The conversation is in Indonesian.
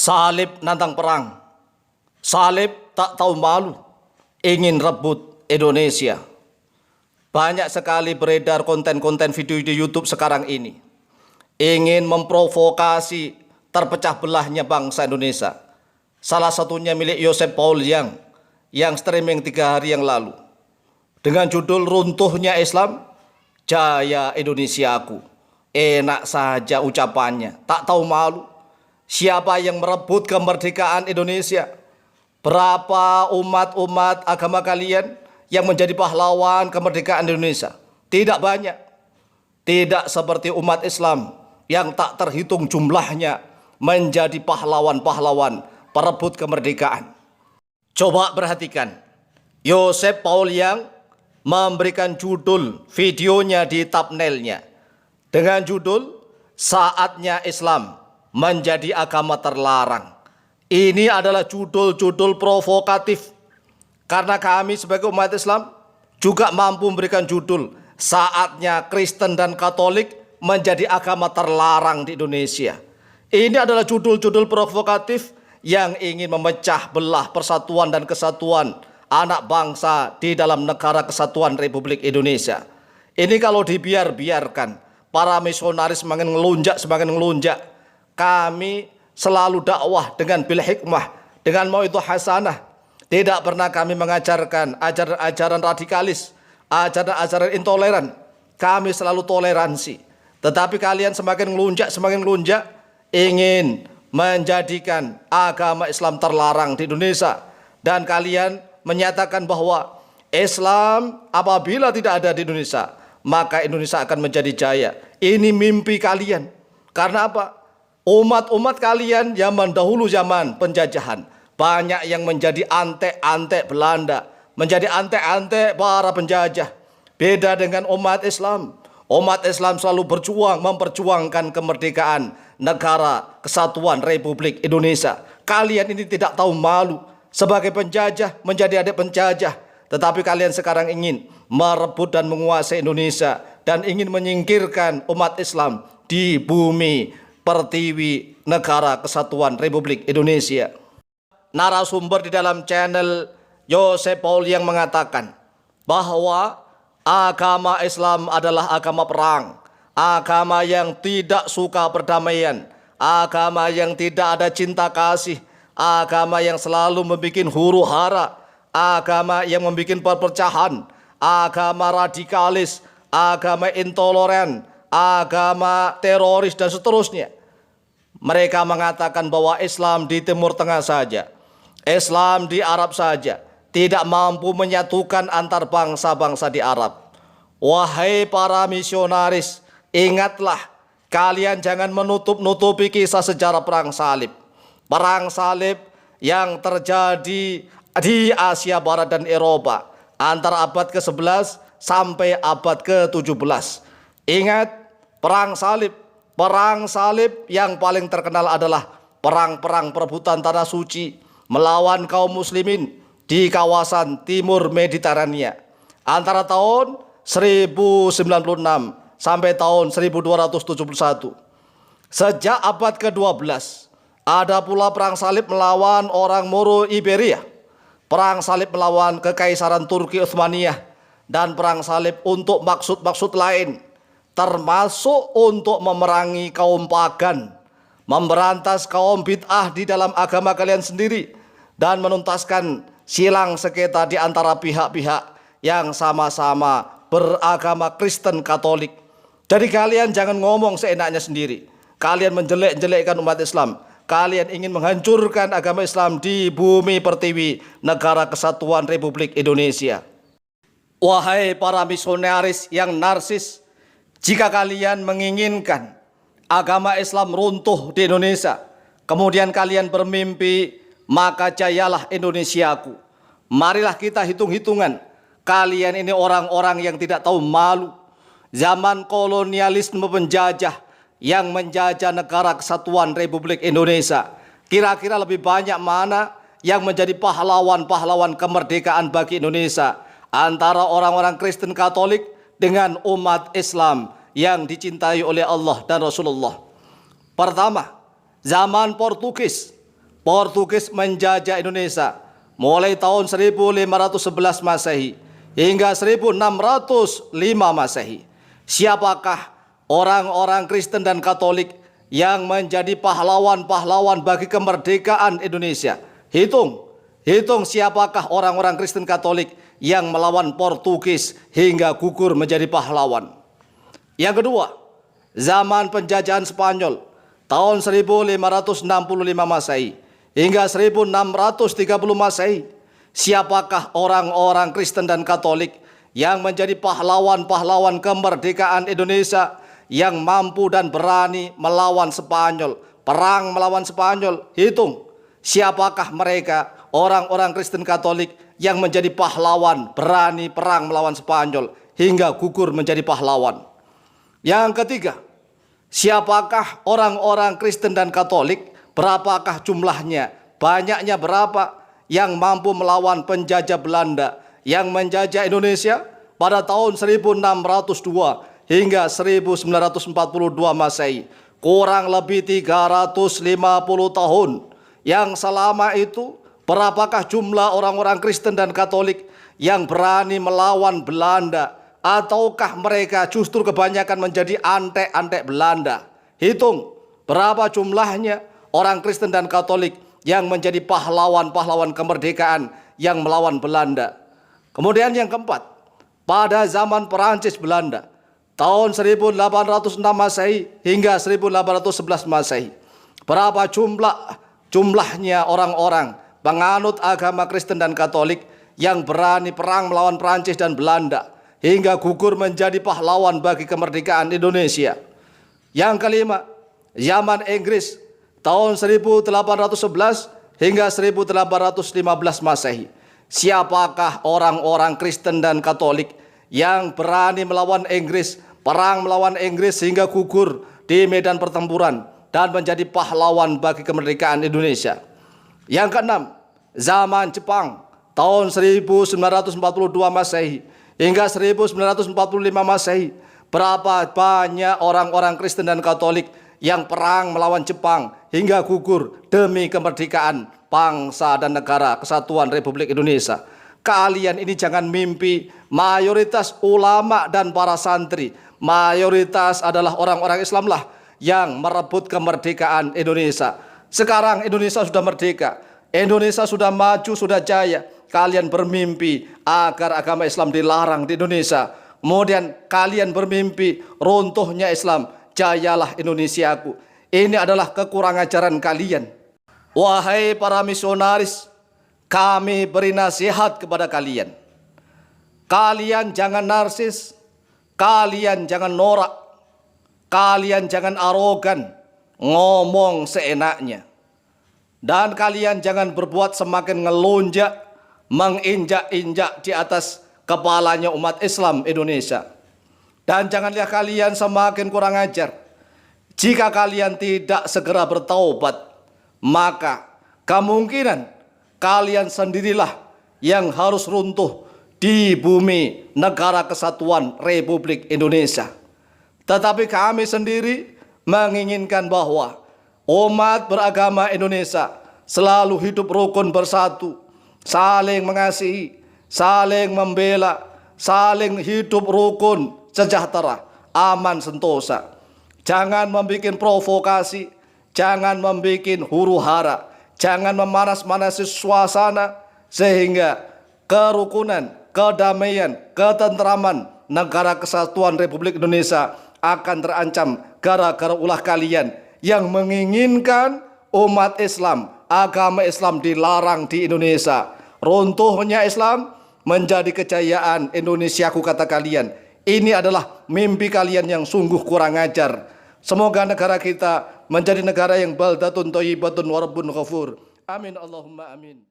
Salib nantang perang. Salib tak tahu malu, ingin rebut Indonesia. Banyak sekali beredar konten-konten video di YouTube sekarang ini. Ingin memprovokasi terpecah belahnya bangsa Indonesia. Salah satunya milik Joseph Paul yang streaming 3 hari yang lalu. Dengan judul Runtuhnya Islam, Jaya Indonesiaku. Enak saja ucapannya, tak tahu malu. Siapa yang merebut kemerdekaan Indonesia? Berapa umat-umat agama kalian yang menjadi pahlawan kemerdekaan Indonesia? Tidak banyak. Tidak seperti umat Islam yang tak terhitung jumlahnya menjadi pahlawan-pahlawan perebut kemerdekaan. Coba perhatikan, Joseph Paul memberikan judul videonya di thumbnailnya dengan judul Saatnya Islam Menjadi Agama Terlarang. Ini adalah judul-judul provokatif karena kami sebagai umat Islam juga mampu memberikan judul Saatnya Kristen dan Katolik Menjadi Agama Terlarang di Indonesia. Ini adalah judul-judul provokatif yang ingin memecah belah persatuan dan kesatuan anak bangsa di dalam negara kesatuan Republik Indonesia. Ini kalau dibiarkan, para misionaris semakin ngelunjak. Kami selalu dakwah dengan bil hikmah, dengan mau'izah hasanah. Tidak pernah kami mengajarkan ajaran-ajaran radikalis, ajaran-ajaran intoleran. Kami selalu toleransi. Tetapi kalian semakin ngelunjak, ingin menjadikan agama Islam terlarang di Indonesia. Dan kalian menyatakan bahwa Islam apabila tidak ada di Indonesia, maka Indonesia akan menjadi jaya. Ini mimpi kalian. Karena apa? Umat-umat kalian zaman dahulu, zaman penjajahan, banyak yang menjadi antek-antek Belanda, menjadi antek-antek para penjajah. Beda dengan umat Islam. Umat Islam selalu memperjuangkan kemerdekaan negara kesatuan Republik Indonesia. Kalian ini tidak tahu malu. Sebagai penjajah menjadi adik penjajah. Tetapi kalian sekarang ingin merebut dan menguasai Indonesia dan ingin menyingkirkan umat Islam di bumi pertiwi negara kesatuan Republik Indonesia. Narasumber di dalam channel Joseph Paul yang mengatakan bahwa agama Islam adalah agama perang, agama yang tidak suka perdamaian, agama yang tidak ada cinta kasih, agama yang selalu membuat huru hara, agama yang membuat perpecahan, agama radikalis, agama intoleran, agama teroris dan seterusnya. Mereka mengatakan bahwa Islam di Timur Tengah saja, Islam di Arab saja, tidak mampu menyatukan antar bangsa-bangsa di Arab. Wahai para misionaris, ingatlah, kalian jangan menutup-nutupi kisah sejarah perang salib. Perang salib yang terjadi di Asia Barat dan Eropa antara abad ke-11 sampai abad ke-17. Ingat, perang salib yang paling terkenal adalah perang-perang perebutan tanah suci melawan kaum muslimin di kawasan timur Mediterania antara tahun 1096 sampai tahun 1271. Sejak abad ke-12 ada pula perang salib melawan orang Moro Iberia, perang salib melawan Kekaisaran Turki Utsmaniyah, dan perang salib untuk maksud-maksud lain, termasuk untuk memerangi kaum pagan, memberantas kaum bid'ah di dalam agama kalian sendiri, dan menuntaskan silang sengketa di antara pihak-pihak yang sama-sama beragama Kristen Katolik. Jadi kalian jangan ngomong seenaknya sendiri. Kalian menjelek-jelekkan umat Islam. Kalian ingin menghancurkan agama Islam di bumi pertiwi negara kesatuan Republik Indonesia. Wahai para misionaris yang narsis, jika kalian menginginkan agama Islam runtuh di Indonesia, kemudian kalian bermimpi, maka jayalah Indonesiaku. Marilah kita hitung-hitungan. Kalian ini orang-orang yang tidak tahu malu. Zaman kolonialisme penjajah yang menjajah negara kesatuan Republik Indonesia, kira-kira lebih banyak mana yang menjadi pahlawan-pahlawan kemerdekaan bagi Indonesia antara orang-orang Kristen Katolik dengan umat Islam yang dicintai oleh Allah dan Rasulullah? Pertama, zaman Portugis, Portugis menjajah Indonesia mulai tahun 1511 Masehi hingga 1605 Masehi. Siapakah orang-orang Kristen dan Katolik yang menjadi pahlawan-pahlawan bagi kemerdekaan Indonesia? Hitung siapakah orang-orang Kristen Katolik yang melawan Portugis hingga gugur menjadi pahlawan. Yang kedua, zaman penjajahan Spanyol tahun 1565 Masehi hingga 1630 Masehi. Siapakah orang-orang Kristen dan Katolik yang menjadi pahlawan-pahlawan kemerdekaan Indonesia yang mampu dan berani melawan Spanyol, perang melawan Spanyol? Hitung, siapakah mereka orang-orang Kristen Katolik yang menjadi pahlawan, berani perang melawan Spanyol hingga gugur menjadi pahlawan. Yang ketiga, siapakah orang-orang Kristen dan Katolik, berapakah jumlahnya, banyaknya berapa yang mampu melawan penjajah Belanda yang menjajah Indonesia pada tahun 1602 hingga 1942 Masehi, kurang lebih 350 tahun. Yang selama itu, berapakah jumlah orang-orang Kristen dan Katolik yang berani melawan Belanda, ataukah mereka justru kebanyakan menjadi antek-antek Belanda? Hitung, berapa jumlahnya orang Kristen dan Katolik yang menjadi pahlawan-pahlawan kemerdekaan yang melawan Belanda. Kemudian yang keempat, pada zaman Perancis Belanda tahun 1806 Masehi hingga 1811 Masehi, berapa jumlahnya orang-orang penganut agama Kristen dan Katolik yang berani perang melawan Perancis dan Belanda hingga gugur menjadi pahlawan bagi kemerdekaan Indonesia. Yang kelima, zaman Inggris tahun 1811 hingga 1815 Masehi. Siapakah orang-orang Kristen dan Katolik yang berani melawan Inggris, perang melawan Inggris hingga gugur di medan pertempuran dan menjadi pahlawan bagi kemerdekaan Indonesia? Yang keenam, zaman Jepang tahun 1942 Masehi hingga 1945 Masehi. Berapa banyak orang-orang Kristen dan Katolik yang perang melawan Jepang hingga gugur demi kemerdekaan bangsa dan negara kesatuan Republik Indonesia? Kalian ini jangan mimpi. Mayoritas ulama dan para santri, mayoritas adalah orang-orang Islam lah yang merebut kemerdekaan Indonesia. Sekarang Indonesia sudah merdeka, Indonesia sudah maju, sudah jaya. Kalian bermimpi agar agama Islam dilarang di Indonesia. Kemudian kalian bermimpi runtuhnya Islam, jayalah Indonesiaku. Ini adalah kekurang ajaran kalian. Wahai para misionaris, kami beri nasihat kepada kalian. Kalian jangan narsis, kalian jangan norak, kalian jangan arogan, ngomong seenaknya. Dan kalian jangan berbuat semakin ngelonjak, menginjak-injak di atas kepalanya umat Islam Indonesia. Dan janganlah kalian semakin kurang ajar. Jika kalian tidak segera bertaubat, maka kemungkinan kalian sendirilah yang harus runtuh di bumi negara kesatuan Republik Indonesia. Tetapi kami sendiri menginginkan bahwa umat beragama Indonesia selalu hidup rukun bersatu, saling mengasihi, saling membela, saling hidup rukun, sejahtera, aman, sentosa. Jangan membuat provokasi, jangan membuat huru-hara, jangan memanas-manasi suasana sehingga kerukunan, kedamaian, ketentraman negara kesatuan Republik Indonesia akan terancam gara-gara ulah kalian yang menginginkan umat Islam, agama Islam dilarang di Indonesia. Runtuhnya Islam menjadi kejayaan Indonesiaku, kata kalian. Ini adalah mimpi kalian yang sungguh kurang ajar. Semoga negara kita menjadi negara yang baldatun thayyibatun wa rabbun ghafur. Amin Allahumma amin.